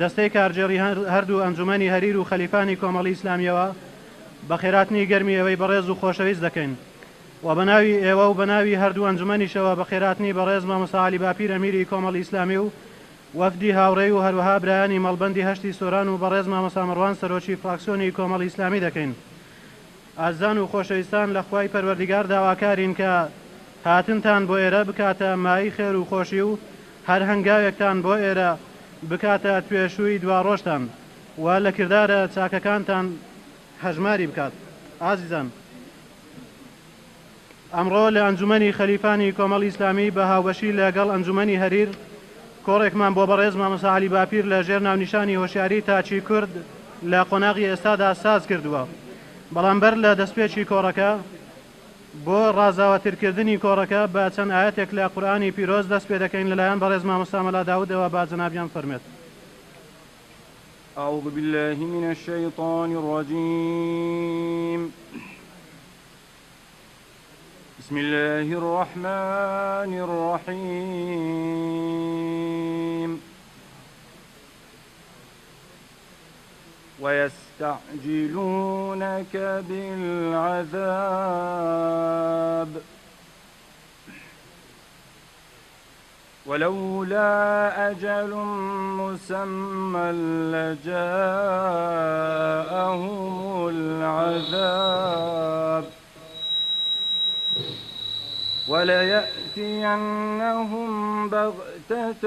دەستەی کارجێڕی هەردوو ئەنجومەنی هەریر و خەلیفانی کۆمەڵی ئیسلامیەوە بە خێراتنی گەرمی ئەوەی بەڕێز و خۆشەویست دەکەین و بەناوی ئێوە و بەناوی هەردوو ئەنجومەنیشەوە بە خێراتنی بەڕێز مامۆستا عەلی باپیر ئەمیری کۆمەڵی ئیسلامی و وەفدی هاوڕێی و هەروەها برایانی مەڵبەندی هەشتی سۆران و بەڕێز مامۆستا مەڕوان سەرۆکی فراکسیۆنی کۆمەڵی ئیسلامی دەکەین. ئازان و خۆشەویستان لە خوای پەروەردیگار داواکارین کە هاتنتان بۆ ئێرە بکاتە مای خێر و خۆشی و هەر هەنگاوێکتان بۆ ئێرە بکاتە توێشووی دواڕۆژتان و لە کردارە چاکەکانتان هەژماری بکات. ئازیزان، ئەمڕۆ لە ئەنجومەنی خەلیفانی کۆمەڵی ئیسلامی بە هاوبەشی لەگەڵ ئەنجومەنی هەریر کۆڕێکمان بۆ بەڕێز مامۆستا عەلی باپیر لە ژێر ناونیشانی هۆشیاری تاچی کورد لە قۆناغی ئێستادا ساز کردووە. بەڵام بەر لە دەستپێکی کۆڕەکە بۆ ڕازاوەترکردنی کۆڕەکە بە چەند ئاەتێک لە قورئانی پیرۆز دەست پێ دەکەین لەلایەن بەڕێز مامۆستا مەلا داودەوە با جەنابیان فەرمێت. أعوذ بالله من الشيطان الرجيم. بسم الله الرحمن الرحيم. ويستعجلونك بالعذاب ولولا أجل مسمى لجاءهم العذاب وليأتينهم بغتة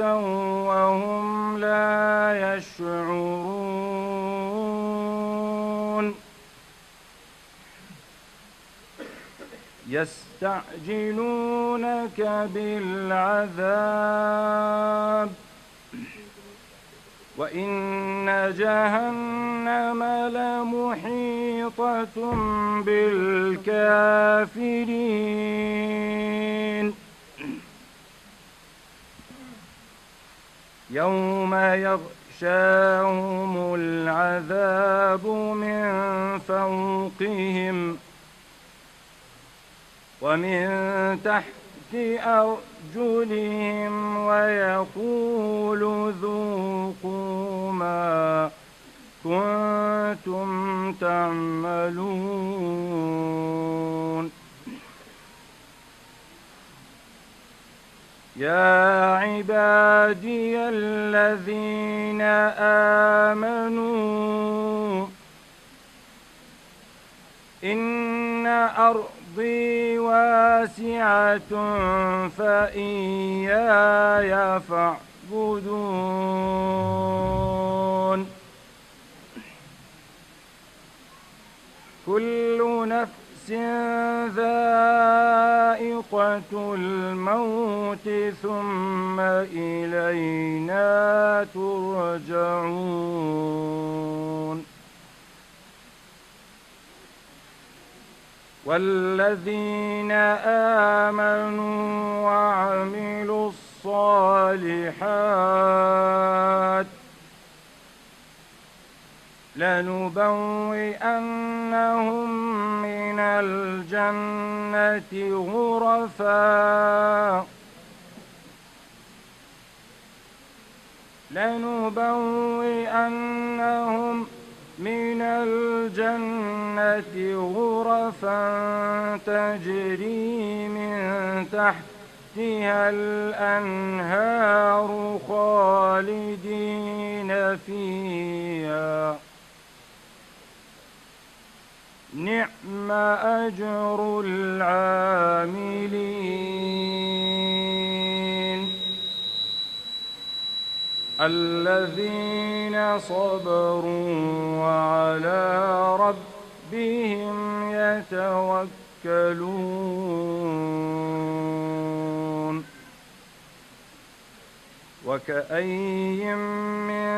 وهم لا يشعرون. يستعجلونك بالعذاب وإن جهنم لمحيطة بالكافرين. يوم يغشاهم العذاب من فوقهم ومن تحت أرجلهم ويقول ذوقوا ما كنتم تعملون. يا عبادي الذين آمنوا إن أرضي واسعة فإياي فاعبدون. كل نفس ذائقة الموت ثم إلينا ترجعون. والذين آمنوا وعملوا الصالحات لنبوئنهم من الجنة غرفا من الجنة غرفا تجري من تحتها الأنهار خالدين فيها نعم أجر العاملين. الذين صبروا وعلى ربهم يتوكلون. وكأين من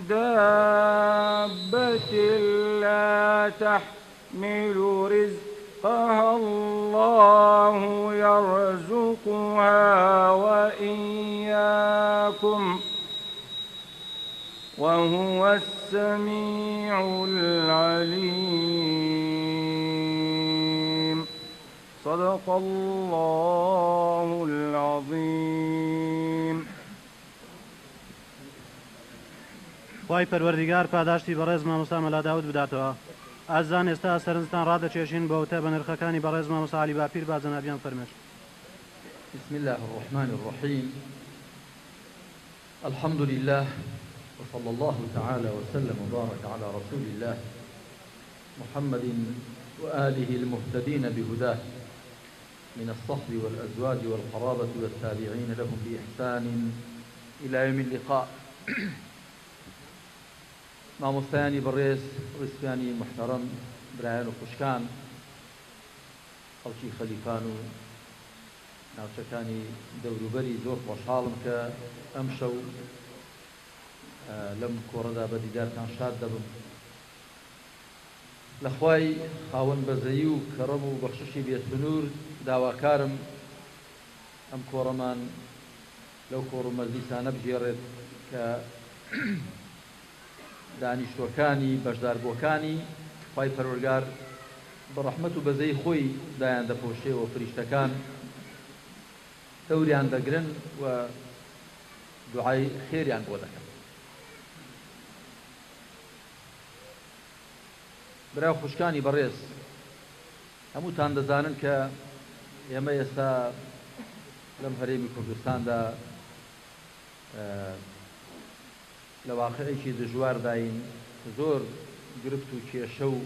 دابة لا تحمل رزقها الله يرزقها وإياكم وهو السميع العليم. صدق الله العظيم. خی پەروەردیگار پاداشتی بەڕێز مامۆستا مەلا داود بداتەوە. ئازان ئێستا سەرنجتان ڕادەچێشین بەوتە بە نرخەکانی بەڕێز مامۆستا عەلی باپیر با جەنابیان فەرمێش. بسم الله الرحمن الرحيم. الحمد لله وصلى الله تعالى وسلم وبارك على رسول الله محمد وآله المهتدين بهداه من الصحب والأزواج والقرابة والتابعين لهم بإحسان إلى يوم اللقاء. مامۆستایانی بەڕێز ڕیسپیانی محتەرەم برایان و خوشکان خەڵکی خەلیفان و ناوچەکانی دەوروبەری زۆر خۆشحاڵم کە ئەم شەو لەم کۆڕەدا بە دیدارتان شاد دەبم. لە خوای خاوەن بەزەیی و کەڕەم و بەخششی بێسنوور داواکارم ئەم کۆڕەمان لەو کۆڕ و مەجلیسانە بژێڕێت کە دانیشتوەکانی بەشداربووەکانی خوای پەروەردگار بە ڕەحمەت و بەزەی خۆی دایان دەپۆشێەوە فریشتەکان دەوریان دەگرن و دوعای خێریان بۆ دەکەن. برا خوشکانی بەڕێز، هەمووتان دەزانن کە ئێمە ئێستا لەم هەرێمی کوردستاندا لە واقعێکی دژوار داین، زۆر گرفت و کێشە و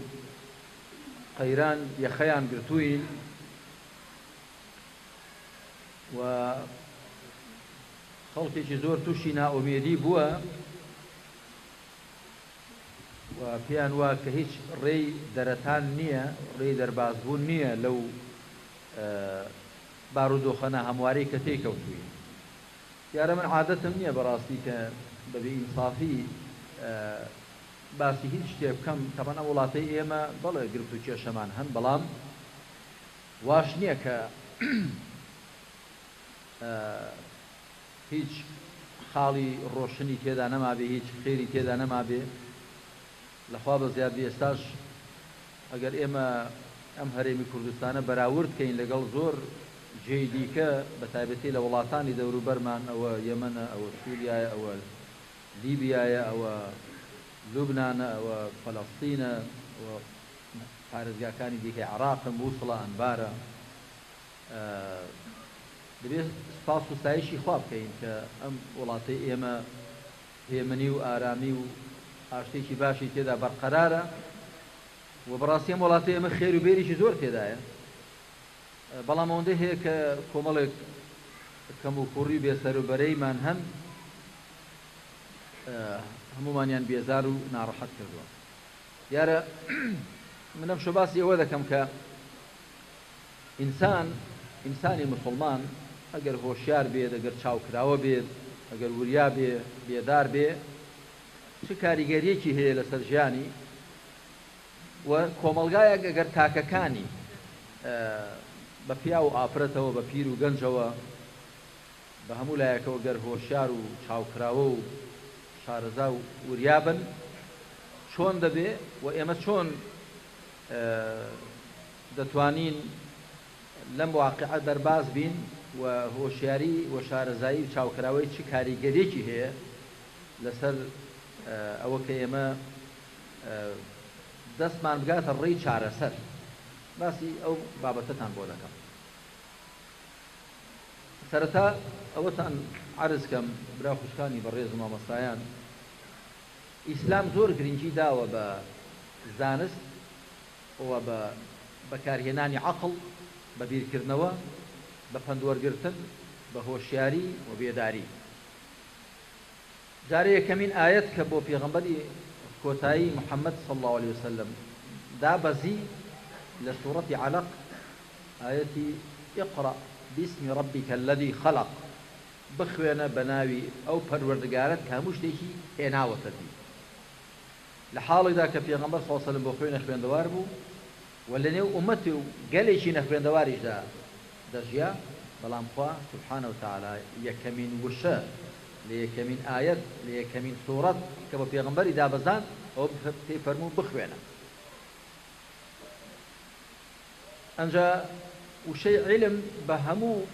قەیران یەخەیان گرتووین و خەڵکێکی زۆر تووشی نائومێدی بووە و پێیان وا کە هیچ ڕێی دەرەتان نییە، ڕێی دەربازبوون نییە لەو بارودۆخەنە هەموارەی کە تێکەوتووی. دیارە من عادەتم نییە بەڕاستی کە بەبێ ئینسافی باسی هیچ شتێ بکەم. تەبەن ئەم وڵاتەی ئێمە بەڵێ گرفت و کێشەمان هەن، بەڵام واش نییە کە هیچ خاڵی ڕۆشنی تێدا نەمابێ، هیچ خێری تێدا نەمابێ. لەخوا بە زیادی ئێستاش ئەگەر ئێمە ئەم هەرێمی کوردستانە بەراورد کەین لەگەڵ زۆر جێی دیکە بە تایبەتی لە وڵاتانی دەوروبەرمان، ئەوە یەمەنە، ئەوە سووریایە، ئەوە لیبیایە، ئەوە لوبنانە، ئەوە فەلەستینە، ئەوە پارێزگاکانی دیکەی عێراقە، مووسڵە، ئەنبارە. دەبێت سپاس و ستایشی خوا بکەین کە ئەم وڵاتەی ئێمە هێمنی و ئارامی و ئاشتێکی باشی تێدا بەرقەرارە و بەڕاستی ئەم وڵاتەی ئێمە خێر و بێریشی زۆر تێدایە. بەڵام ئەوەندە هەیە کە کۆمەڵێک کەم و کوڕی بێسەر و بەرەیمان هەن، هەمومانیان بێزار و ناڕەحەت کردووە. دیارە من ئەم شەو باسی ئەوە دەکەم کە ئینسانی موسڵمان ئەگەر هۆشیار بێت، ئەگەر چاوکراوە بێت، ئەگەر وریا بێ، بێدار بێ، چ کاریگەریەکی هەیە لەسەر ژیانی و کۆمەلگایەک ئەگەر تاکەکانی بە پیا و ئافرەتەوە، بە پیر و گەنجەوە، بە هەموو لایەکەوە گەر هۆشیار و چاوکراوە و شارەزا و وریابن، چۆن دەبێ و ئێمە چۆن دەتوانین لەم واقعە دەرباز بین و هۆشیاری و شارەزایی و چاوکراوەی چ کاریگەریەکی هەیە لەسەر ئەوە کە ئێمە دەستمان بگاتە ڕێی چارەسەر. باسی ئەو بابەتەتان بۆ دەکەم. سەرەتا ئەوەتان عەرز کەم برا خوشکانی بەڕێز و مامۆستایان، ئیسلام زۆر گرنگی داوە بە زانست و بە بەکارهێنانی عەقڵ، بە بیرکردنەوە، بە پندوەرگرتن، بە هۆشیاری و بێداری. جارە یەکەمین ئایەت کە بۆ پێغەمبەری کۆتایی محەممەد صلی الله عليه وسلم دابەزی لە سوورەتی عەلەق، ئایەتی اقرأ باسم ربك الذي خلق، بخوێنە بە ناوی ئەو پەروەردگارەت کە هەموو شتێکی هێناوەتە دی. لە حاڵێکدا کە پێغەمبەر صلی الله عليه وسلم بۆ خۆی نەخوێندەوار بوو و لە نێو ئومەتی و گەلێکی نەخوێندەواریشدا دەژیا، بەڵام خوا سبحانه وتعالى یەکەمین وشە لە یەکەمین ئایەت لە یەکەمین سوورەت کە بە پێغەمبەری دابەزان ئەوە پێی فەرموو بخوێنە. ئەنجا وشەی عیلم بە هەموو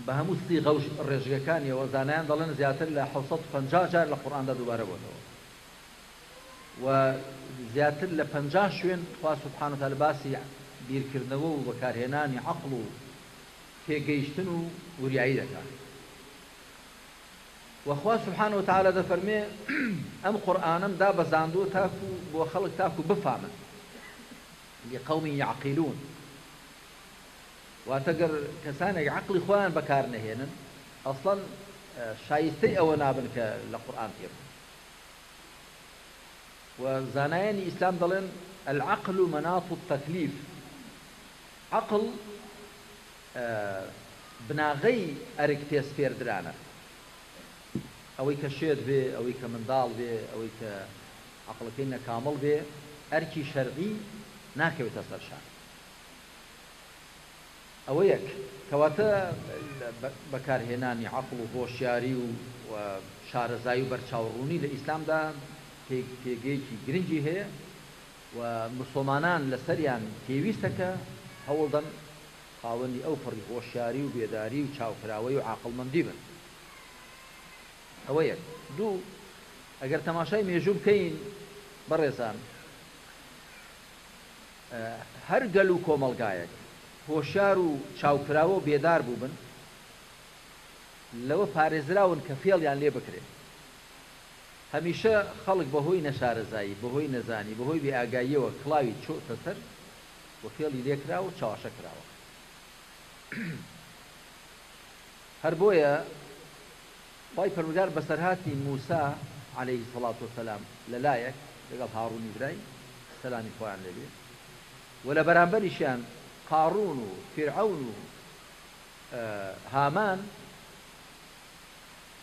بە هەموو سیغە و ڕێژگەکانیەوە زانایان دەڵێن زیاتر لە 750 جار لە قورئاندا دووبارە بۆتەوە و زیاتر لە 50 شوێن خوا سوبحانه وتعالى باسی بیرکردنەوە و بەکارهێنانی عەقڵ و تێگەیشتن و وریایی دەکات وخوا سبحانه وتعالى دەفەرمێ ئەم قورئانم دا بەزاندووە تاکو بۆ خەڵک تاکو بفامن لقوم يعقلون واتەگەر کەسانێک عەقڵی خۆیان بەکار نەهێنن ئەسڵەن شایستەی ئەوە نابن کە لە قورئان تێ بن و زانایانی ئیسلام دەڵێن العقل مناط التكليف عقل بناغەی ئەرک تێسپێردرانە ئەوەی کە شێت بێ ئەوەی کە منداڵ بێ ئەوەی کە عەقڵەکەی نەکامڵ بێ ئەرکی شەرعی ناکەوێتە سەر شان ئەوە یەک کەواتە بەکارهێنانی عەقڵ و هۆشیاری و شارەزایی و بەرچاوڕوونی لە ئیسلامدا پێگەیەکی گرنگی هەیە و مسلمانان لەسەریان پێویستەکە هەوڵدەن خاوەنی ئەو فڕی هۆشیاری و بێداری و چاوکراوەی و عاقڵمەندی بن ئەوە یەک دوو ئەگەر تەماشای مێژوو بکەین بەڕێزان هەر گەل و کۆمەڵگایەک هۆشیار و چاوکراوە و بێدار بوو بن لەوە پارێزراون کە فێڵیان لێ بکرێت هەمیشە خەڵک بەهۆی نەشارەزایی بەهۆی نەزانی بەهۆی بێئاگاییەوە کڵاوی چۆتە سەر و فێڵی لێکراوە و چاوەشە کراوە هەر بۆیە خی پەروەردگار بەسەرهاتی موسا عليه الصلاة والسلام لەلایەک لەگەڵ هاڕون ئیبرای سەلامی خۆیان لێبێ و لە بەرامبەریشیان قاڕون و فرعون و هامان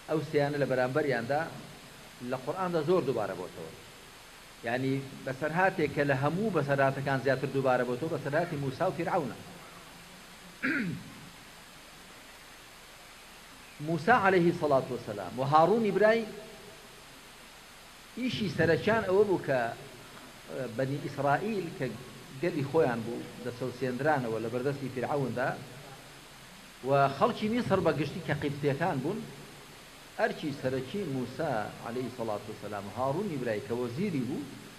ئەو سیانە لە بەرامبەریاندا لە قورئاندا زۆر دووبارە بۆتەوە یعنی بەسەرهاتێک کە لە هەموو بەسەرهاتەکان زیاتر دووبارە بۆتەوە بەسەرهاتی موسا و فرعونە موسى عليه الصلاة والسلام وهارون إبراهيم إيشي سرچان أو بوك بني إسرائيل كقال خويان بو دسو سيندران ولا بردسي فرعون دا وخلقي مصر بقشتي كقبطي كان بون أرشي سرچي موسى عليه الصلاة والسلام هارون إبراهيم كوزيري بو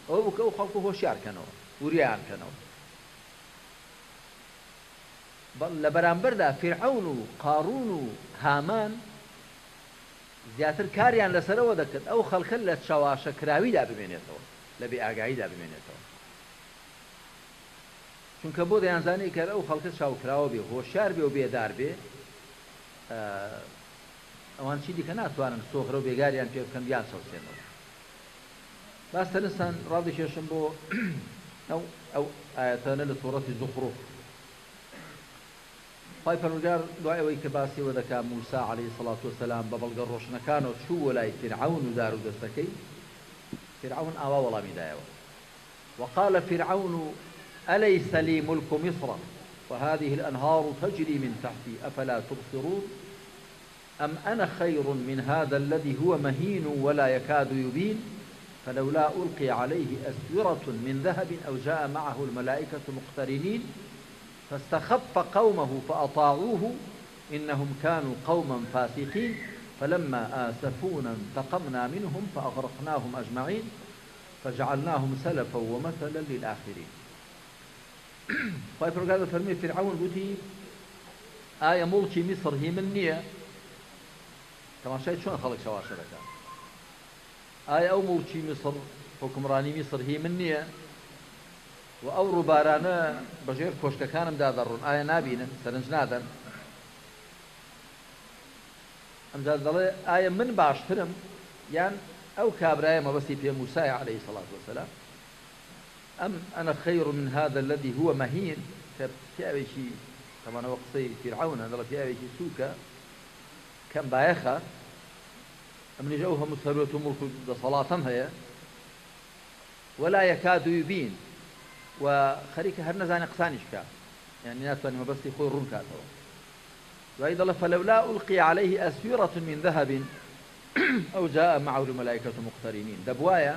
أو بوك أو خلقه هوشيار كانوا وريان كانوا لبرانبر دا فرعون و قارون و هامان زیاتر کاریان لەسەرەوە دەکرد ئەو خەڵکە لە چاواشەکراویدا بمێنێتەوە لە بێئاگاییدا بمێنێتەوە چونکە بۆ دەیانزانی کە ئەو خەڵکە چاوکراوە بێ هۆشیار بێ و بێدار بێ ئەوان چی دیکە ناتوانن سۆخرە و بێگاریان پێ بکەن یان سەوسێنەوە باس تەنستان ڕادی کێشم بۆ ئەو ئایەتانە لە سوورەتی زوخروف خی پەروەردگار دوای ئەوەی کە باسیەوە دەکات موسا عليه الصلاة والسلام بە بەڵگە ڕۆشنەکانەوە چوو وەلای فرعون و دار و دەستەکەی فرعون ئاوا وەڵامی دایەوە وقال فرعون أليس لي ملك مصر وهذه الأنهار تجري من تحتي أفلا تبصرون أم أنا خير من هذا الذي هو مهين ولا يكاد يبين فلولا ألقي عليه أسورة من ذهب أو جاء معه الملائكة مقترنين فاستخف قومه فأطاعوه إنهم كانوا قوما فاسقين فلما آسفونا انتقمنا منهم فأغرقناهم أجمعين فجعلناهم سلفا ومثلا للآخرين طيب هذا فرمي فرعون بوتي آية ملكي مصر هي من نية كما شاهد شلون خلق شواشرك آية أو ملكي مصر حكمراني مصر هي من نية و ئەو ڕووبارانە بەژێر کۆشکەکانمدا دەڕۆن ئایا نابینن سەرنج نادەن ئەمجا دەڵێ ئایا من باشترم یان ئەو کابرایە مەبەستی پێ موسای عليه الصلاة والسلام ئەم ئەنە خەیر من هذا الذي هو مهين کە پیاوێکی تەمانەوە قسەی فرعونە دەڵێ پیاوێکی سووکە کەم بایەخە ئەمنیش ئەو هەموو سەروەت و مڵک و دەسەڵاتەم هەیە ولا يكاد يبين وخەریکە هەر نەزانێ قسانیش بکات يعني ناتوانێ مەبەستی خۆی ڕوون کاتەوە دوای دەڵێ فلولا ألقي عليه أسورة من ذهب أو جاء معه الملائكة مقترنين دەبوایە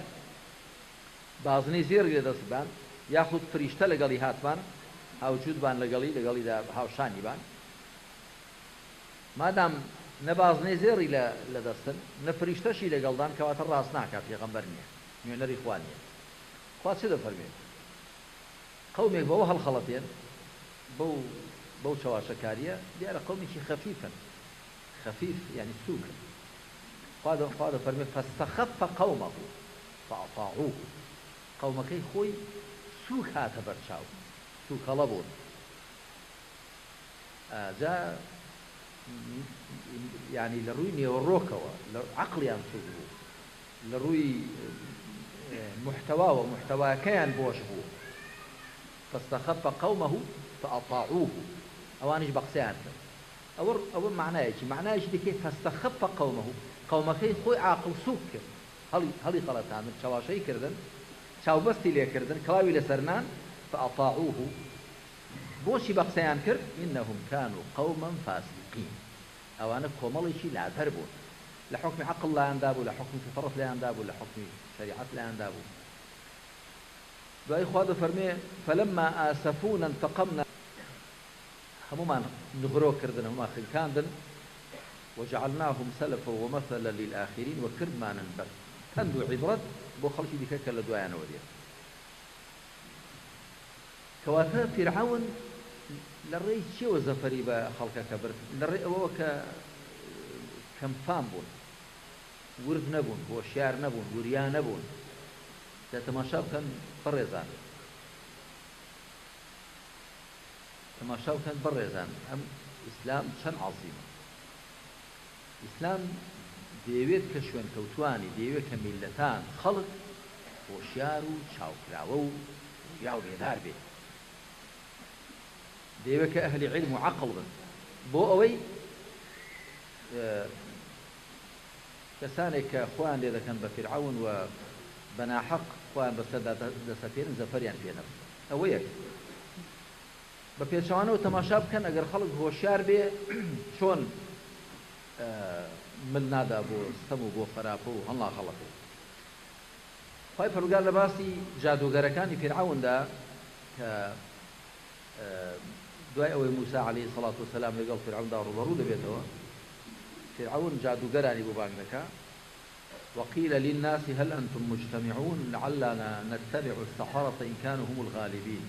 بازنەی زێر لێ دەستبان یاخود فریشتە لەگەڵی هاتبان هاوجودبان لەگەڵیدا هاوشانیبان مادام نەبازنەی زێڕی لە دەستن نەفریشتەشی لەگەڵدان کەواتە ڕاست ناکات پێغەمبەر نییە نوێنەری خوا نییە خوا چ دەفەرمێت قەومێک بەوە هەڵخەڵەتێن بەو چاواشەکاریە دیارە قەومێکی خەفیفن خەفیف یعنی سووکن خوا دەفەرمێت فاستەخەفە قەومەه فەئەطاعوه قەومەکەی خۆی سووک هاتە بەرچاو سووکەڵە بوون جا يعني لروي نيوروكوا عقليان سوبو لروي محتوى كان بوشبو فاستخف قومه فأطاعوه أوانيش بقسيان أول معناه دي كيف فاستخف قومه خوي عاقل سوك هلي غلطان من شواشي كردن شاو بستي لي كردن كلاوي لسرنان فأطاعوه بوشي بقسيان كرد إنهم كانوا قوما فاسقين أوانا كوماليشي لا تربون لحكم عقل لا يندابو لحكم تفرط لا يندابو لحكم شريعة لا يندابو دعي خواد فرمي فلما آسفونا انتقمنا هموما نغرو كردن هما خلكاندن وجعلناهم سلفا ومثلا للآخرين وكرد ما ننبر كندو عبرت بو خلشي دي كلا دعانا وديا كواتا فرعون للرئيس شو زفري بخلقه كبرت للرئيس هو كم فام بون ورد نبون وشعر نبون وريا نبون تماشاو كان برزان تماشاو كان برزان أم إسلام شن عظيم إسلام ديويت كشوان كوتواني ديويت كميلتان خلق وشعر وشاوكراو ورياو بيدار بيه ديوك أهل علم وعقل بو أوي كسانك أخوان إذا كان بفرعون وبنا حق أخوان بسدى سفير زفريان في نفسه أويك بفيرشوانه وتماشاب كان أجر خلق هو شار بي شون ملنادا بو سمو بو خرابو الله خلقه خايف فرقال لباسي جادوگركاني فرعون دا دوای ئەوەی موسى عليه الصلاة والسلام لەگەڵ فرعون دا ڕوبەڕوو دەبێتەوە فرعون جادوگەرانی بۆ بانگ دەکا وقيل للناس هل أنتم مجتمعون لعلنا نتبع السحرة إن كانوا هم الغالبين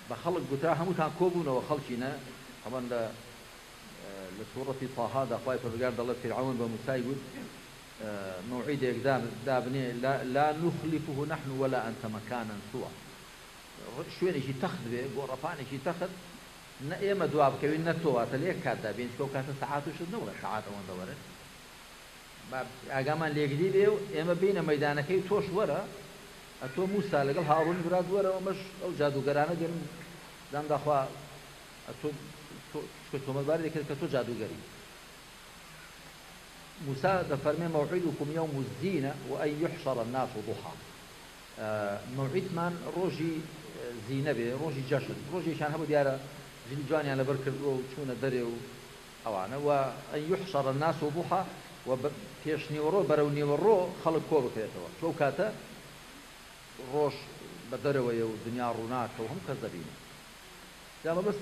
بخلق قتاع هموتان كوبون وخلقنا طبعا لسورة طه هذا خوايف الرجال الله فرعون بموسى يقول موعد إقدام دابني لا نخلفه نحن ولا أنت مكانا سوى شوين يجي تاخذ به غرفان يجي تاخذ نأيما دواب كوين نتوه تليك كذا بين شو كذا ساعات وش النورة ساعات وان دورة ما أجمع اللي جديد إيه إما بين ميدانك هي توش ورا أتو موسى لقال هارون براد ورا ومش أو جادو قرانا جن دام دخوا أتو شو مدبر ذيك كتو جادو قري موسى دفرمي موعدكم يوم الزينة وأن يحشر الناس ضحى موعد من روجي زينة به روجي جشن روجي شان هبو ديارة جن جواني على بركر وشون دري أوانا وأن يحشر الناس ضحى وبيشني ورو بروني ورو خلق كوبا كيتوا شو كاتا روش بدروي ودنيا روناك وهم كذابين جاب بس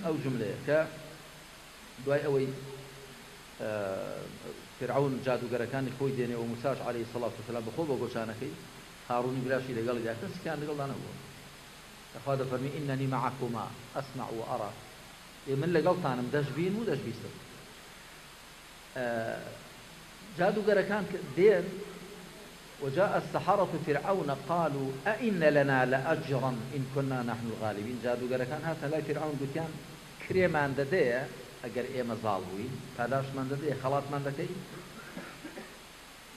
أو جملة ك دواي أوي فرعون جادو جركان خوي ديني وموسى عليه الصلاة والسلام بخوبه وقشانكي هارون براشي لقال جاك بس كان لقال أنا هو أخذ فرمي إنني معكما أسمع وأرى من لقال أنا مدشبين مو دشبيستر جادو جركان دين وجاء السحرة فرعون قالوا أئن لنا لأجرا إن كنا نحن الغالبين جادو جركان هذا لا فرعون قتيان كريمان دديه أجر إيه مزالوين فلاش من دديه خلاط من دكي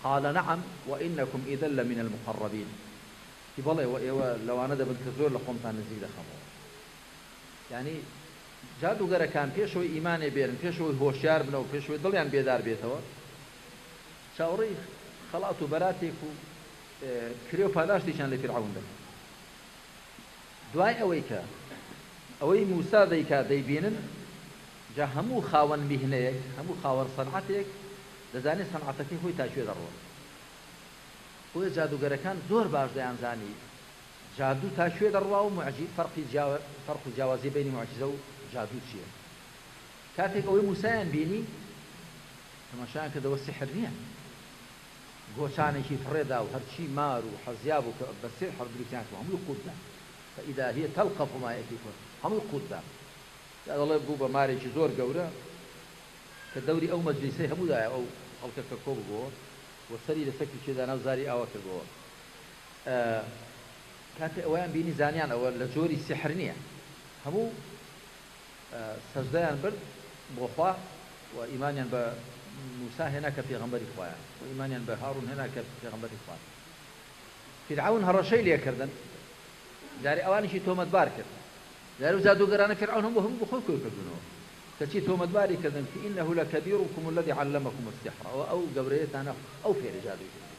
قال نعم وإنكم إذا لمن المقربين يبالي لو أنا دبن كزور لقمتان نزيد خمو يعني جادو جركان بيشوي إيماني بيرن بيشوي هو شار بنو بيشوي ضليان بيدار بيتوا شاوري خلقتوا براتك كريو فلاش ديشان لفرعون ده دواي أويكا أوي موسى ذيكا ديبينن جا همو خاون مهنيك همو خاور صنعتك دزاني صنعتك هو تاشوي ضروري هو جادو جركان زور باش ديان زاني جادو تاشوي ضروري ومعجي فرق جوازي بين معجزة وجادو شيء کاتێک ئەوەی موسایان بینی تەماشایان کردەوە سحر نییە گۆچانێکی فڕێدا و هەرچی مار و حەزیاب و کە بە سحر دروستیان کرد هەمووی قوتدا فإذا هي تلقف ما يأفكون هەمووی قوتدا دەڵێ بوو بە مارێکی زۆر گەورە کە دەوری ئەو مەجلیسەی هەموودایە ئەو خەڵکە کە کۆ ببووە و سەری لە سەکی چێدانا و زاری ئاوا کردەوە کاتێ ئەویان بینی زانیان ئەوە لە جۆری سحر نییە هەموو سەجدەیان برد بۆ خوا و ئیمانیان بە موسا هێنا کە پێغەمبەری خوایە و ئیمانیان بە هاڕون هێنا کە پێغەمبەری خوا فرعون هەڕەشەی لێکردن جارێ ئەوانیشی تۆمەتبار کرد جارێ و جادوگەرانە فرعون هەموو بۆ خۆی کۆی کردنەوە کەچی تۆمەتباری کردن کە ئینەه لەکەبیرکم الذی علمکم السحر ئەو گەورەیەتانە ئەو فێری جادوی کردن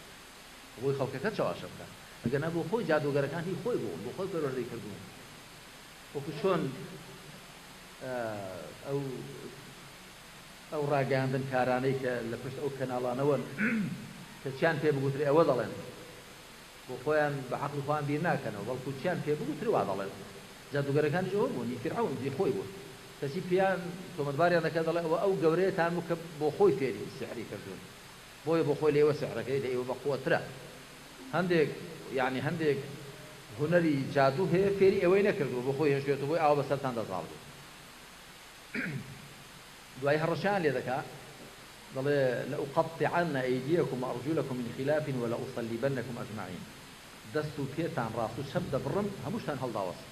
بۆی خەڵکەکە چاواشە بکات ئەگەنا بۆ خۆی جادوگەرەکان هی خۆی بوون بۆ خۆی پەروەردەی کردوون وەکو چۆن ئەو ڕاگەاندن کارانەی کە لە پشت ئەو کەناڵانەوە کە چیان پێ بگوتری ئەوە دەڵێن بۆ خۆیان بە عەقڵ خۆیان بیر ناکەنەوە بەڵکو چیان پێ بگوتری وا دەڵێن جادوگەرەکانیش ئەوە بوون فرعون دی خۆی بوو کەچی پێیان تۆمەتباریان دەکات دەڵێ ئەوە ئەو گەورەیەتان بوو کە بۆ خۆی فێری سحری کردوون بۆیە بۆ خۆی لێوە سحرەکەی لە ئێوە بەقووەترە هەندێک یعنی هەندێک هونەری جادو هەیە فێری ئەوەی نەکردووە بۆ خۆی هێشتێتەوە بۆی ئاوا بەسەرتان دەزاڵێت دوای هەڕەشیان لێ دەکات دەڵێ لەئوقەطعن ئەیدیەکم وأرجلکم من خلاف ولأصلبنکم ئەجمعین دەست و پێتان ڕاست و چەپ دەبڕم هەمووشتان هەڵداوەست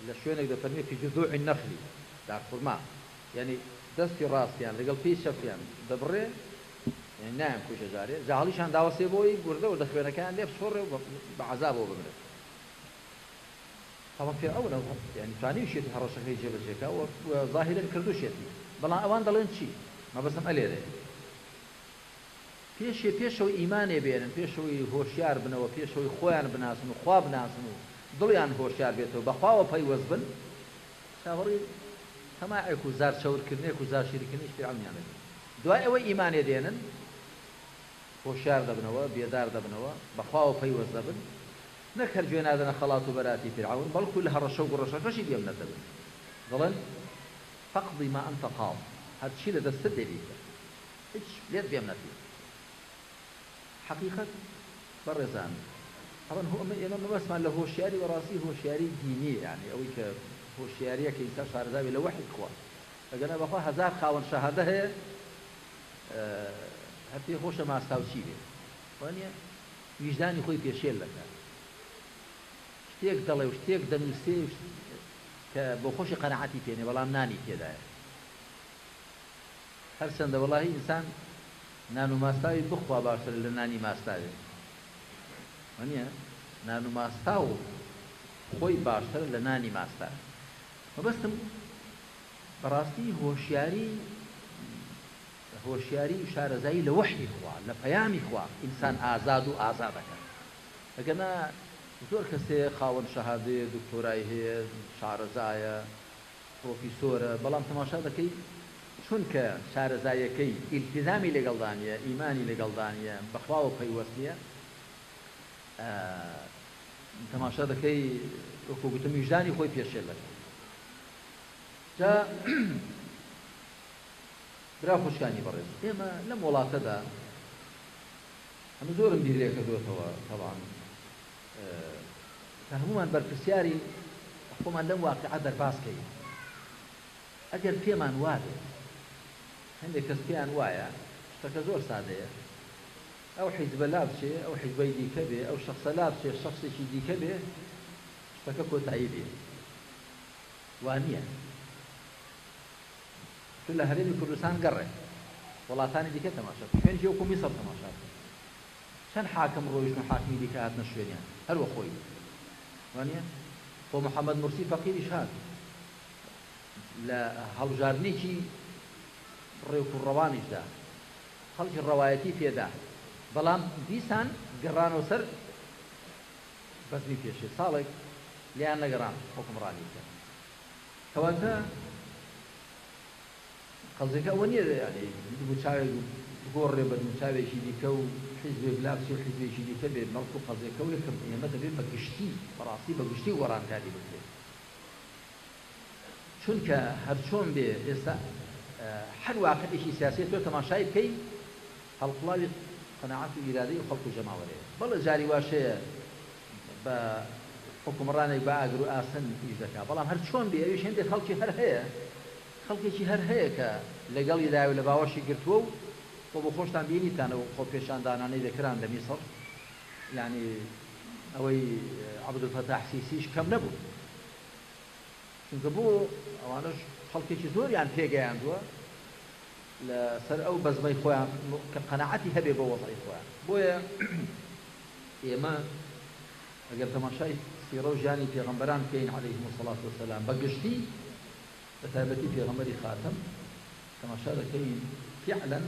لە شوێنێک دەفەرمێ فی جذوع النخل دارخورما یعنی دەستی ڕاستیان لەگەڵ پێی چەپیان دەبڕێ یعنی نایان کوژە جارێ جاهڵیشان داوەسێ بۆی گوردە و لە خوێنەکەیان لێ بسۆڕێ و بە عەزابەوە بمرێت طبعا فرعون يعني توانی شێتی هەڕەشەکەی جێبەجێکا و ظاهرا کردو شێتی بەڵام ئەوان دەڵێن چی مەبەستم ئەلێرێ پێشەوەی ئیمانێ بێنن پێشەوەی هۆشیار بنەوە پێشەوەی خۆیان بناسن و خوا بناسن و دڵیان هۆشیار بێتەوە بەخواوە پەیوەست بن چاوەڕی تەماعێک و زار چەورکردنێک و زار شیرکردنیش فرعونیان دەبێت دوای ئەوەی ئیمانێ دێنن هۆشیار دەبنەوە بێدار دەبنەوە بەخواوە پەیوەست دەبن نەک هەر گوێ نادەنە خەڵات و بەراتی فرعون بەڵکو لە هەڕەشە و گوڕەشەکەشی دێم نەدەبن دەڵێن فەقضی ما ئەنتە قاض هەرچی لە دەستت دێبیتە هیچ لێت بێم نەدێت حقیقت بەڕێزان طبعا ئێمە مەبەستمان لە هۆشیاری وەڕاستی هۆشیاری دینی یعنی ئەوەی کە هۆشیاریە کە ئینسان شارەزاوی لە وحی خوا ئەگەنا بەخوا هەزار خاوەن شەهادە هەیە هەر پێ خۆشە ماستاو چی بێت وانە ویژدانی خۆی پێشێل دەکات شتێک دەڵێ و شتێک دەنووسێ کە بۆ خۆشی قەنەعەتی پێنێ بەڵام نانی تێدایە هەر چەندە وەڵاهی ئینسان نان و ماستاوی بخوا باشتر لە نانی ماستاوێ وانە نان و ماستاو خۆی باشتر لە نانی ماستاوێ مەبەستم بەڕاستی هۆشیاری و شارەزایی لە وحی خوا لە پەیامی خوا ئینسان ئازاد و ئازادەکە ئەگەنا زۆر کەسێ خاوەن شەهادەیە دکتۆرای هەیە شارەزایە پرۆفیسۆرە بەڵام تەماشا دەکەی چونکە شارەزایەکەی ئیلتیزامی لەگەڵدانیە ئیمانی لەگەڵدانیە بەخواوە پەیوەست نییە تەماشا دەکەی وەکو گوتم ویژدانی خۆی پێشێل دەکات جا برا خوشکانی بەڕێز ئێمە لەم وڵاتەدا هەموو زۆرم بیر لێ کردوێتەوە طبعا کە هەمومان بەرپرسیاری خۆمان لەم واقعە دەرباسکەین ئەگەر پێمان وابێ هەندێک کەس پێیان وایە شتەکە زۆر سادەیە ئەو حیزبە لا بچێ ئەو حیزبەی دیکە بێ ئەو شەخصە لا بچێ شەخصێکی دیکە بێ شتەکە کۆتایی بێ وانییە تو لە هەرێمی کوردستان گەڕێ وڵاتانی دیکە تەماشا شوێنی وەکو میسڕ تەماشا چەند حاکم ڕۆیشتن و حاکمی دیکە هاتنە شوێنیان هەروە خۆی وانییە بۆ محەممەد مرسی فەقیریش هات لە هەڵبژاردنێکی ڕێوک و ڕەوانیشدا خەڵکی ڕەوایەتی پێدا بەڵام دیسان گەڕانەوە سەر بەزمی پێشێ ساڵێک لیان نەگەڕان حکمڕانی کرد کەواتە قەزێکە ئەوە نییە ینی دووچاوێک گۆڕێ بە دووچاوێکی دیکە و حیزبێک لابچێ و حیزبێکی دیکە بێت بەڵکو قەزێکە و یەکەم ئێمە دەبێت بە گشتی بەڕاستی بە گشتی وەڕانکاری بکرێت چونکە هەرچۆن بێ ئێستا هەر واقعێکی سیاسی تۆ تەماشای بکەی هەڵقڵاوی قەناعەت و ئیرادەی و خەڵک و جەماوەرەیە بەڵێ جاری واشەیە بە حکومڕانێک بە ئاگر و ئاسن پیش دەکات بەڵام هەر چۆن بێ ئەویش هێندێک خەڵکی هەر هەیە خەڵکێکی هەر هەیە کە لەگەڵی داوی لە باوەشی گرتووە و بۆ بۆ خۆشتان بینیتانەوە خۆ پێشاندانانەی دەکران لە میسڕ یعنی ئەوەی عەبدولفەتاح سیسیش کەم نەبوو چونکە بۆ ئەوانش خەڵکێکی زۆریان پێگەیاندووە لەسەر ئەو بەزمەی خۆیان کە قەناعەتی هەبێ بە وەزعی خۆیان بۆیە ئێمە ئەگەر تەماشای سیرە و ژیانی پێغەمبەران بکەین عەلەیهیم السەڵات وەسەلام بەگشتی بە تایبەتی پێغەمبەری خاتەم تەماشا دەکەین فعلا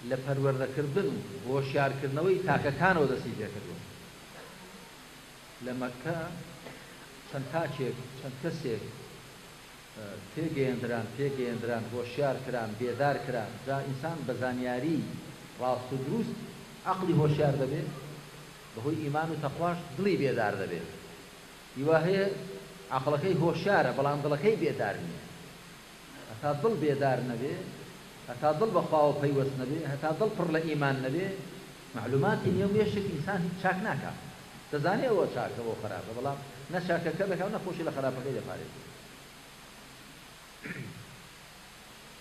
لە پەروەردەکردن و هۆشیارکردنەوەی تاکەکانەوە دەستی پێکردووە لە مەککە چەند تاچێک چەند کەسێک پێگەیەندران هۆشیار کران بێدار کران جا ئینسان بە زانیاری ڕاست و دروست عەقڵی هۆشیار دەبێت بەهۆی ئیمان و تەقواش دڵی بێدار دەبێت هیوا هەیە عەقڵەکەی هۆشیارە بەڵام دڵەکەی بێدار نییە هەتا دڵ بێدار نەبێ هەتا دڵ بە خواوە پەیوەست نەبێ هەتا دڵ پڕ لە ئیمان نەبێ معلوماتی نییە و مێشک ئینسان هیچ چاک ناکات دەزانێت ئەوە چاکە بۆ خراپە بەڵام نە چاکەکە دەکات و نەخۆشی لە خراپەکەی دەپارێت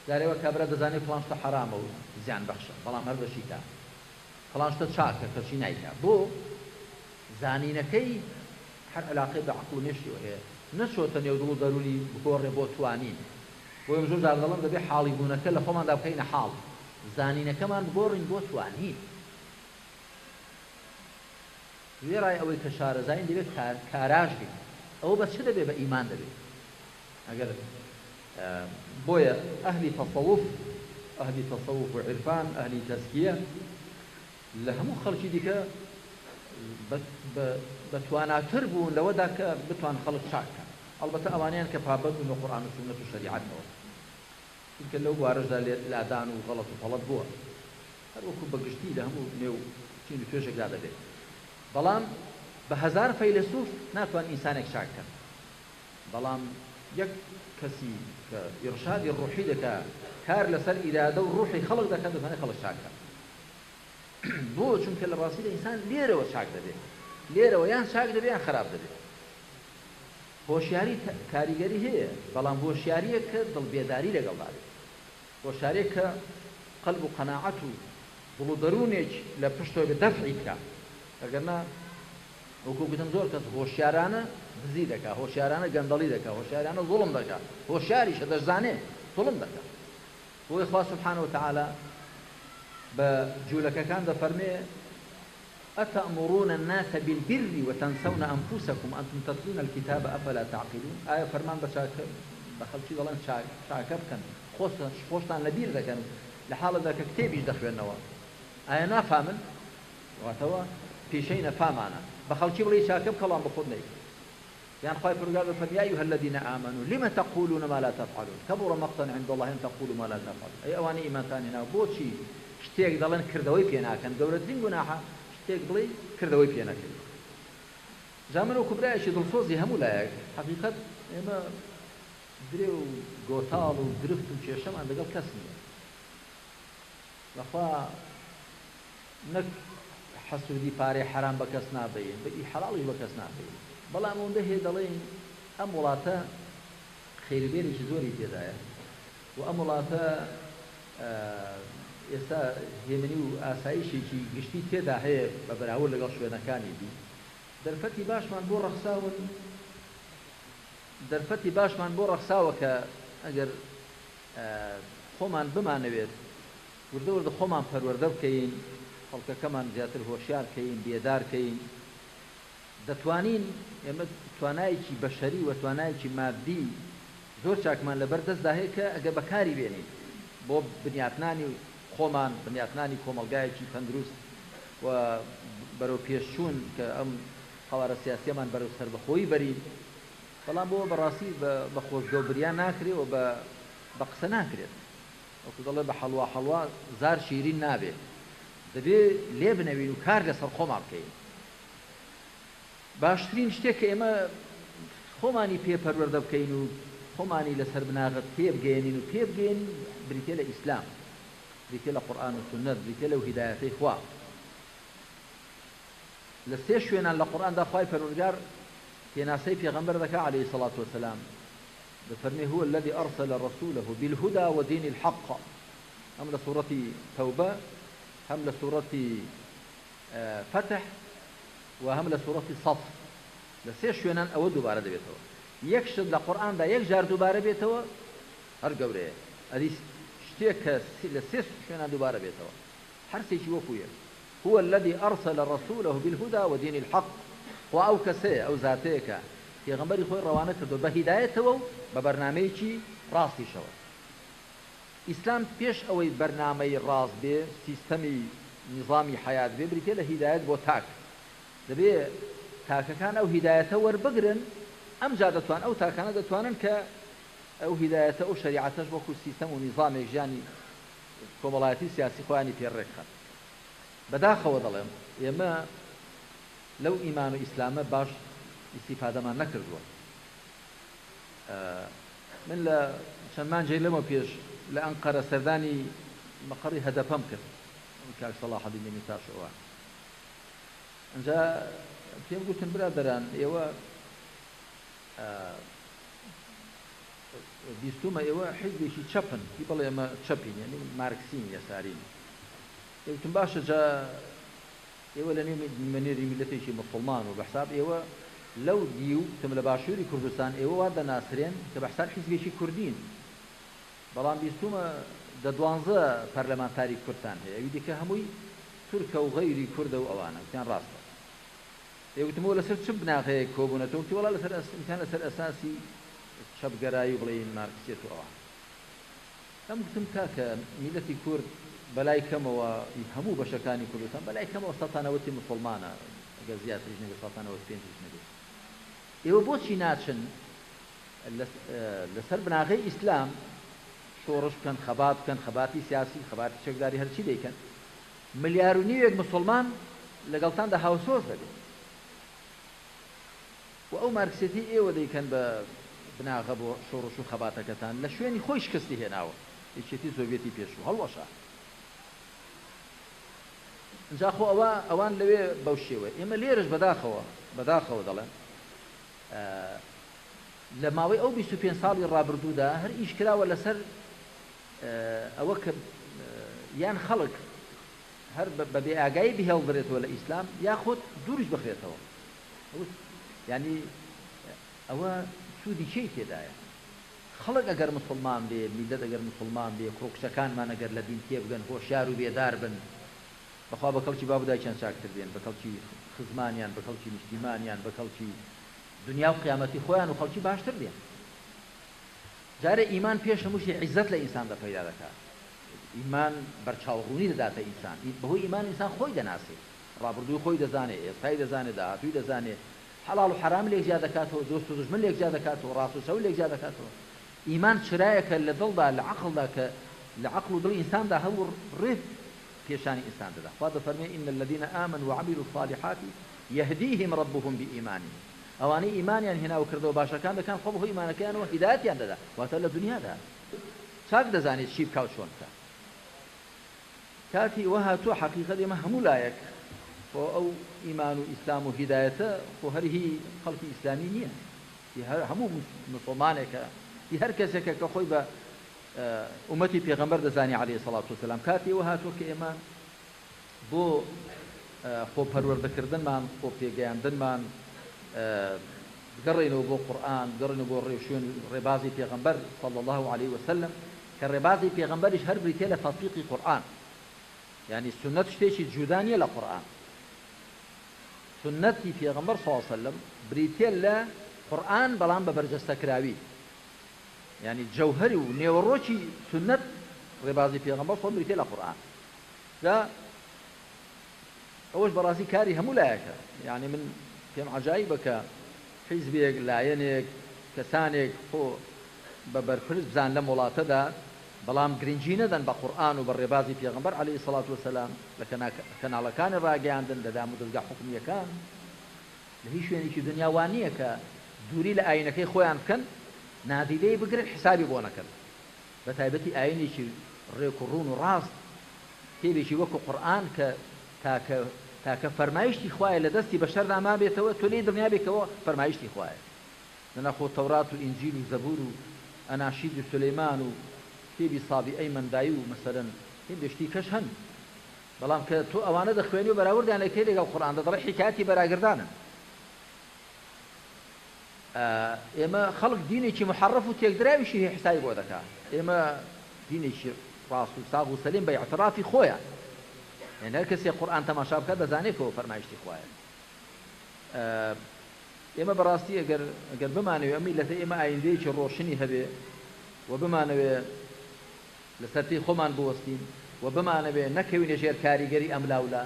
جارێوە کابرا دەزانێت فڵان شتە حرامە و زیان بەخشە بەڵام هەر بەشی تا فڵان شتە چاکە کەچی نایکا بۆ زانینەکەی هەر علاقەی بە عەقڵ و مێشتیەوە هەیە نەچۆتە نێو دڵ و دەرونی بگۆڕێ بۆ توانین بۆ زۆر جار دەڵێم دەبێت حاڵی بوونەکە لە خۆماندا بکەینە حاڵ زانینەکەمان بگۆڕین بۆ توانین وێڕای ئەوەی کە شارەزاین دەبێت کاراژ بین ئەوە بە چ دەبێت بە ئیمان دەبێت ئەگەر بۆیە ئەهلی تەسەوف و عرفان ئەهلی تەزکیە لە هەموو خەڵکی دیکە بە تواناتر بوون لەوەدا کە بتوان خەڵک چاکە ئەڵبەتە ئەوانیان کە پابەت بوون بە قورئان و سونەت و شەریعەتەوە چونکە لەو بوارەشدا لادان و غەڵەت و فەڵەت بووە هەر وەکو بەگشتی لە هەموو نێو چین و توێژێکدا دەبێت بەڵام بە هەزار فەیلسوف ناتوان ئینسانێک چاک بکەن بەڵام یەک کەسی کە ئیرشادی ڕوحی دەکات کار لەسەر ئیرادە و ڕوحی خەڵک دەکات دەتوانێت خەڵک چاکە بۆ چونکە لە ڕاستیدا ئینسان لێرەوە چاک دەبێت لێرەوە یان چاک دەبێت یان خراپ دەبێت هۆشیاری کاریگەری هەیە بەڵام هۆشیاریە کە دڵبێداری لەگەڵدا بێت هۆشیارێک کە قەلب و قەناعەت و دڵ و دەروونێک لە پشتەوە بە دەفعی بکات ئەگەرنا وەکو گوتم زۆر کەس هۆشیارانە دزی دەکات هۆشیارانە گەندەڵی دەکات هۆشیارانە زوڵم دەکات هۆشیاریشە دەشزانێ زوڵم دەکات بۆی خوا سبحانه وتعالى بە جوولەکەکان دەفەرمێ أتأمرون الناس بالبر وتنسون أنفسكم أنتم تتلون الكتاب أفلا تعقلون آية فرمان بخلشي ضلان شاكب كان خوشتان لبير ذاكن لحالة ذاك كتابيش دخلنوا آية نافهمن واتوا في شيء نفهمنا بخلشي ولي شاكب كلام بخدني يعني خايف رجال يا أيها الذين آمنوا لما تقولون ما لا تفعلون كبر مقتا عند الله أن تقولوا ما لا تفعلون أي أواني إيمان ثاني بوشي شتيك ضلان كردوي فينا كان دولة دين جناحة شتێک بڵێ کردەوەی پێ نەکرد زامن و کوبرایەکی دڵسۆزی هەموو لایەک حەقیقەت ئێمە درێ و گۆتاڵ و درفت و کێشەمان لەگەڵ کەس نییە بەخوا نەک حەسوودی پارەی حرام بە کەس نابەین بە ئی حەڵاڵی بە کەس نابەین بەڵام ئەوەندە هەیە دەڵێن ئەم وڵاتە خێربێنێکی زۆری تێدایە و ئەم وڵاتە ئێستا هێمنی و ئاسایشێکی گشتی تێدا هەیە بە بەراورد لەگەڵ شوێنەکانی دی دەرفەتی باشمان بۆ ڕەخساوە کە ئەگەر خۆمان بمانەوێت وردە وردە خۆمان پەروەردە بکەین خەڵکەکەمان زیاتر هۆشیار بکەین بێدار بکەین دەتوانین ئێمە توانایەکی بەشەری و توانایەکی مادی زۆر چاکمان لەبەر دەستدا هەیە کە ئەگەر بەکاری بێنین بۆ بنیاتنانی خۆمان بنیاتنانی کۆمەلگایەکی تەندروست و بەرەو پێشچوون کە ئەم هەوارە سیاسیەمان بەرەو سەربەخۆیی بەرین بەڵام بۆ بەڕاستی بە خۆشگەوبریان ناکرێت و بە قسە ناکرێت وەکو دەڵێ بە حەڵوا زار شیرین نابێت دەبێت لێ بنەوین و کار لەسەر خۆمان بکەین باشترین شتێک کە ئێمە خۆمانی پێپەروەردە بکەین و خۆمانی لەسەر بناغت پێبگەێنین و پێبگەێن بریتێ لە ئیسلام، بریتێ لە قورئان و سنت، بریتێ لەو هیدایەتەی خوا. لە سێ شوێنان لە قورئاندا خوای پەروەردگار پێناسەی پێغەمبەر دەکا عەلەیهی سەڵات وەسەلام، دەفەرمێ هو الذي أرسل رسوله بالهدى ودين الحق، هم لسورة توبة، هم لسورة فتح، وهم لسورة صف. لسه شوێنان ئەوە دووبارە دەبێتەوە. یەک شت لە قورئاندا یەک جار دووبارە بێتەوە هەر گەورەیە، ئەدی شتێک کە لە سێ شوێنان دووبارە بێتەوە هەرسێکی وەکویە. هو الذي أرسل رسوله بالهدى ودين الحق، وأو كسي أو ذاتيك پێغەمبەری خۆی ڕەوانە کردو بە هیدایەتەوە و بە بەرنامەیەکی ڕاستیشەوە. ئیسلام پێش ئەوەی بەرنامەی ڕاست بێ، سیستەمی نظامی حیات بێ، بریتێ لە هیدایەت بۆ تاک. دەبێ تاکەکان ئەو هیدایەتە وەربگرن، ئەمجا دەتوان ئەو تاکانە دەتوانن کە ئەو هیدایەتە ئەو شەریعەتەش وەکو سیستەم و نظامێک ژیانی کۆمەڵایەتی سیاسی خۆیانی پێڕێکخات. بەداخەوە دەڵێم ئێمە لەو ئیمان و ئیسلامە باش استیفادەمان نەکردووە. من لە چەند مانجێ لەمە پێش لە ئەنقەرە سەردانی مەقڕی هەدەپەم کرد، کاک سەلاح الدین دەمیرتاشەوە. ئەنجا پێم گوتن برادەران ئێوە بیستومە ئێوە حیزبێکی چەپن، هی بەڵێ ئێمە چەپین، یعنی مارکسین یەسارین. وتم باشە جا ئێوە لە نێوی میلەتێکی موسڵمان و بەحساب ئێوە لەو دی و تم لە باشووری کوردستان ئێوە وا دەناسرێن کە بەحساب حیزبێکی کوردین، بەڵام بیستومە دە 12 پەرلەمانتاری کوردستان هەیە، ئەوی دیکە هەمووی تورکە و غەیری کوردە و ئەوانە. وتیان ڕاستە. ئێوتمەوە لەسەر چ بناغەیەک کۆبوونەتەوە؟ وتی وەڵا لەسەر ئەساسی چەپگەرایی و بڵێین مارکسیەت و ئەوان. ئەم گوتم کاکە میلەتی کورد بەلای کەمەوە هەموو بەشەکانی کوردستان بەلای کەمەوە 90% موسڵمانە، ئەگەر زیاتریش نەبێت 95 نەبێت. ئێوە بۆچی ناچن لەسەر بناغەی ئیسلام شۆڕش بکەن، خەبات بکەن، خەباتی سیاسی، خەباتی چەکداری هەرچی دەیکەن، ملیار و نیوێک موسڵمان لەگەڵتاندا هاوسۆز دەبێت. و ئەو مارکسێتی ئێوە دەیکەن بە بناغە بۆ شۆڕش و خەباتەکەتان لە شوێنی خۆی شکستی هێناوە، یەکێتی سۆڤێتی پێشوو هەڵوەشە. اینجا خۆ ئەوان لەوێ بەو شێوە. ئێمە لێرەش بەداخەوە دەڵێن لە ماوەی ئەو 25 ساڵی ڕابردوودا هەر ئیش کراوە لەسەر ئەوە کە یان خەڵک هەر بە بێئاگایی بهێڵدرێتەوە لە ئیسلام یاخۆت دوورش بخرێتەوە. یعنی ئەوە سوودی چی تێدایە؟ خەڵک ئەگەر موسڵمان بێ، میلەت ئەگەر موسڵمان بێ، کۆکچەکانمان ئەگەر لە دین تێبگەن، هۆشیار و بێدار بن، بەخوا بە کەڵکی بابدایکیان چاکتر بێن، بە کەڵکی خزمانیان، بە کەڵکی نیشتیمانیان، بە کەڵکی دنیا و قیامەتی خۆیان و خەڵکی باشتر بێن. جارێ ئیمان پێش هەمووشی عیزەت لە ئینساندا پەیدا دەکات. ئیمان بەرچاوڕوونی دەداتە ئینسان. بەهۆی ئیمان ئینسان خۆی دەناسێت، ڕابردووی خۆی دەزانێت، ئێستای دەزانێت، داهاتووی دەزانێت، حەڵاڵ و حەرام لێک جیا دەکاتەوە، دۆست و دوژمن لێک جیا دەکاتەوە، ڕاست و چەو لێک جیا دەکاتەوە. ئیمان چرایەکە لە دڵدا، لە عەقڵدا، کە لە عەقڵ و دڵی ئینساندا هەموو ڕێ پێشانی ئینسان دەدا. خوا دەفەرمێ ئین الذین آمنوا وعملوا الصالحات يهديهم ربهم بإيمانهم. ئەوانەی ئیمانیان هێناوە کردەوە باشەکان دەکەن، خۆ بەهۆی ئیمانەکەیانەوە هیدایەتیان دەدا، واتە لە دنیادا چاک دەزانێت چی بکات چۆن بکات. کاتی وە هاتووە حەقیقەت ئێمە هەموو لایەک خۆ ئەو ئیمان و ئیسلام و هیدایەتە خۆ هەرهی خەڵکی ئیسلامی نییە، هەموو مسڵمانێکە، هەر کەسێکە کە خۆی بە ئومەتی پێغەمبەر دەزانی عەلەیهی سەڵات وسەلام. کاتی وە هاتووە کە ئێمە بۆ خۆ پەروەردەکردنمان، خۆ پێگەیاندنمان گەڕێنەوە بۆ قورئان، گەڕێنەوە بۆ ڕێوشوێن ڕێبازی پێغەمبەر صلی الله علیه وسلم، کە ڕێبازی پێغەمبەریش هەر بریتێ لە تەطبیقی قورئان. یعنی سنت شتێکی جودا نییە لە قورئان. سنەتی پێغەمبەر صلی الله علیه وسلم بریتێ لە قورئان، بەڵام بە بەرجەستەکراوی. یعنی جەوهەری و نێوەڕۆکی سنت ڕێبازی پێغەمبەر صلی بریتێ لە قورئان. جا ئەوەش بەڕاستی کاری هەموو لایەکە. یعنی من پێم عەجایبە کە حیزبێک، لایەنێک، کەسانێک خۆ بە بەرپرس بزان لە وڵاتەدا، بەڵام گرنگی نەدەن بە قورئان و بە ڕێبازی پێغەمبەر عەلەیهی سەڵات وسەلام، لە کەناڵەکانی ڕاگەیاندن، لە دام و دەستگا حکومیەکان، لە هیچ شوێنێکی دنیا وان نییە کە دووری لە ئاینەکەی خۆیان بکەن نادیدەی بگرن حسابی بۆ نەکرد بە تایبەتی ئاینێکی ڕێک و ڕوون و ڕاست کتێبێکی وەکو قورئان کە تاکە فەرمایشتی خوایە لە دەستی بەشەردا ما بێتەوە تۆ لێی دڵنیا بێکەوە فەرمایشتی خوایە لەناخۆ تەورات و ئینجیل و زەبور و ئەناشید و سولەیمان و کتێبی سابیعەی مەندایی و مەسەلەن هێندێشتی کەش هەن بەڵام کە تۆ ئەوانە دەخوێنی و بەراوردیان لەکەی لەگەڵ قورئان دەڵێ حکایەتی بەراگردانن ئێمە خەڵک دینێکی محەرەف و تێکدراویشی هەیە حسابی بۆ دەکات ئێمە دینێکی ڕاست و ساغ و سەلیم بە ئیعترافی خۆیان یعنی هەر کەسێک قورئان تەماشا بکات دەزانێتەوە فەرمایشتی خوایە ئێمە بەڕاستی ئەگەر بمانەوێ ئەم میلەتە ئێمە ئایندەیەکی ڕۆشنی هەبێ و بمانەوێ لەسەر پێی خۆمان بوەستین و بمانەوێ نەکەوینە ژێر کاریگەری ئەم لاولا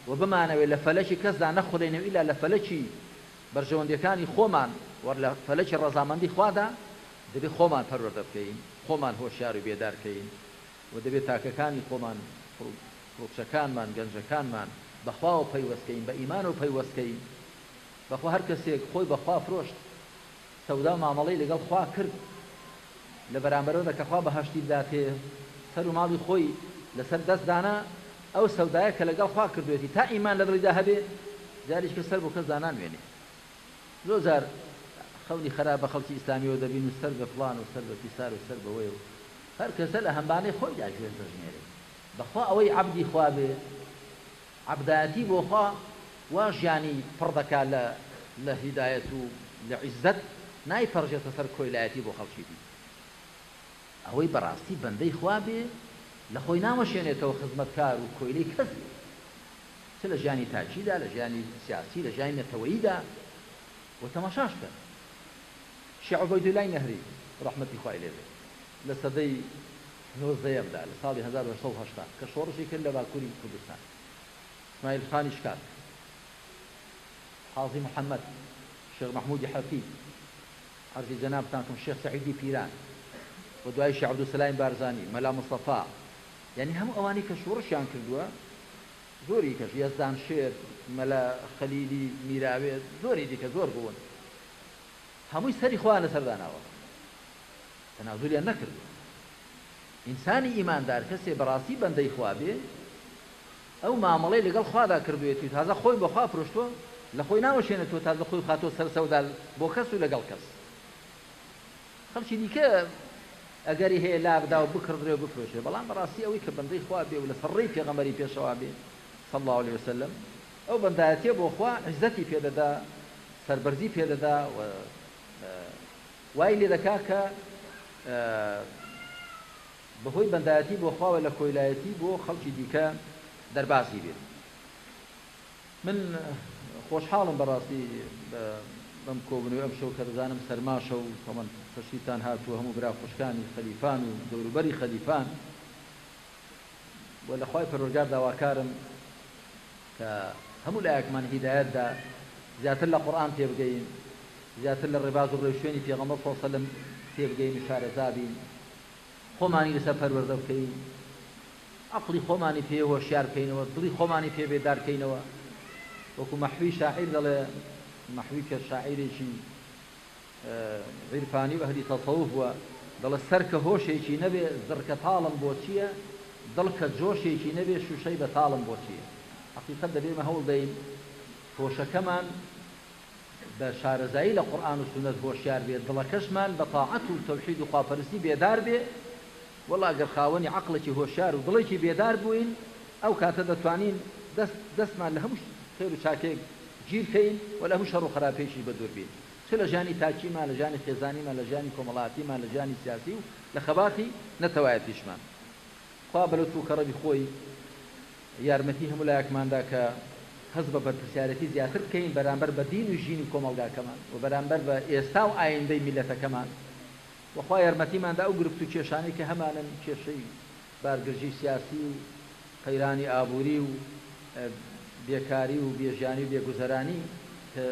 و بمانەوێ لە فەلەکی کەسدا نەخوڵێنەوە ئیلا لە فەلەکی بەرژەوەندیەکانی خۆمان وەر لە فەلەکی ڕەزامەندی خوادا دەبێت خۆمان پەروەردە بکەین خۆمان هۆشیار و بێدارکەین و دەبێت تاکەکانی خۆمان فڕوکچەکانمان گەنجەکانمان بەخواوە پەیوەستکەین بە ئیمان و پەیوەستکەین بەخوا هەر کەسێک خۆی بەخوا فرۆشت سەودا مامەڵەی لەگەڵ خوا کرد لە بەرامبەرەوەدا کە خوا بەهەشتی بداتێ سەر و ماڵی خۆی لەسەر دەستدانا ئەو سەودایە کە لەگەڵ خوا کردوێتی تا ئیمان لە دڵیدا هەبێ جاریش کە سەر بۆ کەس دانانوێنێ زۆر جار خەونی خراپ بە خەڵکی ئیسلامیەوە دەبین و سەر بە فڵان و سەر بە پیسار و سەر بەوەی و هەر کەسە لە هەمبانەی خۆی داگوێن دەژمێرێ بەخوا ئەوەی عەبدی خوا بێ عەبدایەتی بۆ خوا وا ژیانی پڕ دەکات لە هیدایەت و لە عیزەت نایپەڕژێتە سەر کۆیلایەتی بۆ خەڵکی دی ئەوەی بەڕاستی بەندەی خوا بێ لە خۆی نامەشێنێتەوە خزمەتکار و کۆیلەی کەس چ لە ژیانی تاجیدا لە ژیانی سیاسی لە ژیانی نەتەوەییدا و تەماشاش کە شیخ عوبەیدوڵای نەهری ڕەحمەتی خوای لێ بێ لە سەدەی 19دا لە ساڵی 1980 کە شۆڕشی کرد لە باکووری کوردستان اسماعیل خانی شکار حاضی محەممەد شێخ محمودی حەفید عەرزی جەنابتان کەم شێخ سەعیدی پیران و دوای شێخ عەبدولسەلام بارزانی مەلا مستەفا یعنی هەموو ئەوانەی کە شۆڕشیان کردووە زۆری کەش یەزدان شێر مەلا خەلیلی میراوێت زۆری دیکە زۆر بوون هەمووی سەری خۆیان لەسەرداناوە تەنازولیان نەکردو ئینسانی ئیماندار کەسێ بەڕاستی بەندەی خوا بێ ئەو مامەڵەی لەگەڵ خوادا کردوێتی تازە خۆی بۆ خوا فرۆشتووە لە خۆی ناوەشێنێتەوە تازە خۆی خاتۆ سەر سەودا بۆ کەس و لەگەڵ کەس خەڵکی دیکە ئەگەری هەیە لا بدا و بکردرێ و بفرۆشێ بەڵام بەڕاستی ئەوەی کە بەندەی خوا بێ و لە سەرڕێی پێغەمبەری پێشەوا بێ صلى الله عليه وسلم ئەو بەندایەتیە بۆ خوا عیزەتی پێدەدا سەربەرزی پێدەدا و وای لێ دەکا کە بەهۆی بەندایەتی بۆ خواوە لە کۆیلایەتی بۆ خەڵکی دیکە دەربازی بێت من خۆشحاڵم بەڕاستی بەم کۆبنەوەی ئەم شەو کە دەزانم سەرماشە و تەمەن خەشیتان هاتووە هەموو برا خوشکانی خەلیفان و دەوروبەری خەلیفان و لە خوای پەروەردگار داواکارم کە هەموو لایەکمان هیدایەتدا زیاتر لە قورئان تێبگەین زیاتر لە ڕێباز و ڕێوشوێنی پێغەمبەر صلی الله علیه وسلم تێبگەین و شارەزابین خۆمانی لەسەر پەروەردە بکەین عەقڵی خۆمانی پێ هۆشیار بکەینەوە دڵی خۆمانی پێ بێدار بکەینەوە وەکو مەحوی شاعیر دەڵێ مەحوی کە شاعیرێکی عیرفانی و ئەهلی تەسەوف بووە دەڵێ سەر کە هۆشێکی نەبێ زڕکە تاڵم بۆ چییە دڵ کە جۆشێکی نەبێ شوشەی بە تاڵم بۆ چییە حقیقەت دەبێمە هەوڵ دەین هۆشەکەمان بە شارەزایی لە قورئان و سونەت هۆشیار بێت دڵەکەشمان بە تاعەت و تەوحید و خواپەرستی بێدار بێ وەڵا ئەگەر خاوەنی عەقڵێکی هۆشیار و دڵێکی بێدار بووین ئەو کاتە دەتوانین دەستمان لە هەموو خێر و چاکێک گیر بکەین و لە هەموو شەڕ و خراپێکی بەدوور بین چ لە ژیانی تاکیمان لە ژیانی خێزانیمان لە ژیانی کۆمەڵایەتیمان لە ژیانی سیاسی و لە خەباتی نەتەوایەتیشمان خوا بەلەتف و کەڕەمی خۆی یارمەتی هەموو لایەکماندا کە هەز بە بەرپرسیارەتی زیاتر بکەین بەرامبەر بە دین و ژینی کۆمەڵگاکەمان و بەرامبەر بە ئێستا و ئایندەی میلەتەکەمان وەخوا یارمەتیماندا ئەو گرفت و کێشانەی کە هەمانن کێشەی بارگرژی سیاسی و قەیرانی ئابووری و بێکاری و بێژیانی و بێگوزەرانی کە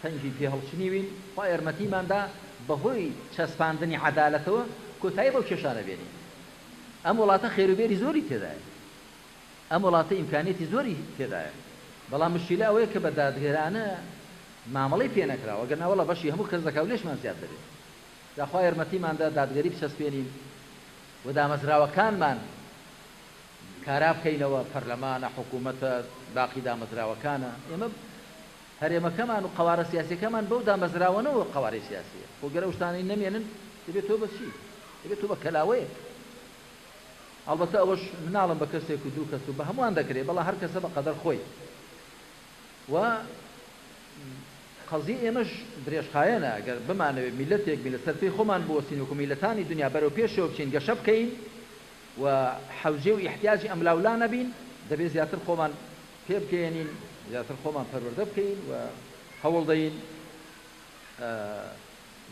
تەنگی پێ هەڵچنیوین خوا یارمەتیماندا بەهۆی چەسپاندنی عەدالەتەوە کۆتایی بەو کێشانە بێنین ئەم وڵاتە خێروبێری زۆری تێدایە ئەم وڵاتە ئیمکانیەتی زۆری تێدایە بەڵام مشکلە ئەوەیە کە بە دادگەرانە مامەڵەی پێ نەکراوە گەرنا وەڵا بەشی هەموو کەس دەکا و لێشمان زیاتر بێت داخوا یارمەتیماندا دادگەری بچەسپێنین و دامەزراوەکانمان کارا بکەینەوە پەرلەمانە حکوومەتە باقی دامەزراوەکانە ئێمە هەرێمەکەمان و قەوارە سیاسیەکەمان بەو دامەزراوەنەوە قەوارەی سیاسیە بۆ گەرە شتانەی نەمێنن دەبێت تۆ بەچی دەبێت تۆ بە کەلاوەیە ئەڵبەتە ئەوەش مناڵم بە کەسێک و دوو کەس و بە هەمووان دەکرێت بەڵام هەر کەسە بە قەدەر خۆی و قەزی ئێمەش درێژخایەنە ئەگەر بمانەوێت میلەتێک بین لەسەر پێی خۆمان بوەستین وەکو میلەتانی دنیا بەرەو پێشەوە بچین گەشە بکەین و حەوزێ و احتیاجی ئەم لاولا نەبین دەبێت زیاتر خۆمان پێ بکەێنین زیاتر خۆمان پەروەردە بکەین و هەوڵ دەین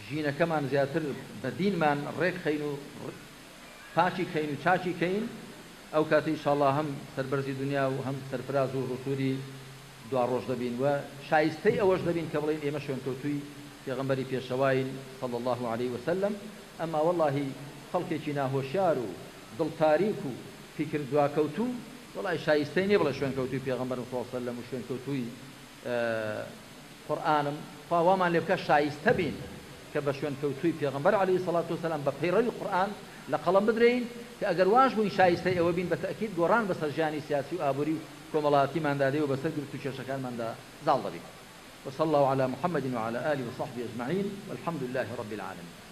ژینەکەمان زیاتر بە دینمان ڕێک خەین و پاچی کەین و چاچی کەین ئەو کاتە ئینشاءالله هەم سەربەرزی دنیا و هەم سەرفراز و ڕسووری دوا ڕۆژ دەبین و شایستەی ئەوەش دەبین کە بڵێن ئێمە شوێنکەوتووی پێغەمبەری پێشەواین صلی الله عليه وسلم ئەما واللهی خەڵکێکی ناهۆشیار و دڵتاریک و فکر دواکەوتوو وڵای شایستەی نییە بڵێ شوێنکەوتووی پێغەمبەرم صلی الله عليه وسلم و شوێنکەوتووی قورئانم خواوامان لێ بکە شایستە بین کە بە شوێنکەوتووی پێغەمبەر عەلەیهی سەڵات وسەلام بە پەیڕەوی قورئان لە قەڵەم بدرێین کە ئەگەر واش بووین شایستەی ئەوە بین بە تەئکید گۆڕان بەسەر ژیانی سیاسی و ئابووری کۆمەڵایەتیماندا دێ و بەسەر گرت و کێشەکانماندا زاڵ دەبین وصلى الله على محمد وعلى آله وصحبه أجمعين والحمد لله رب العالمين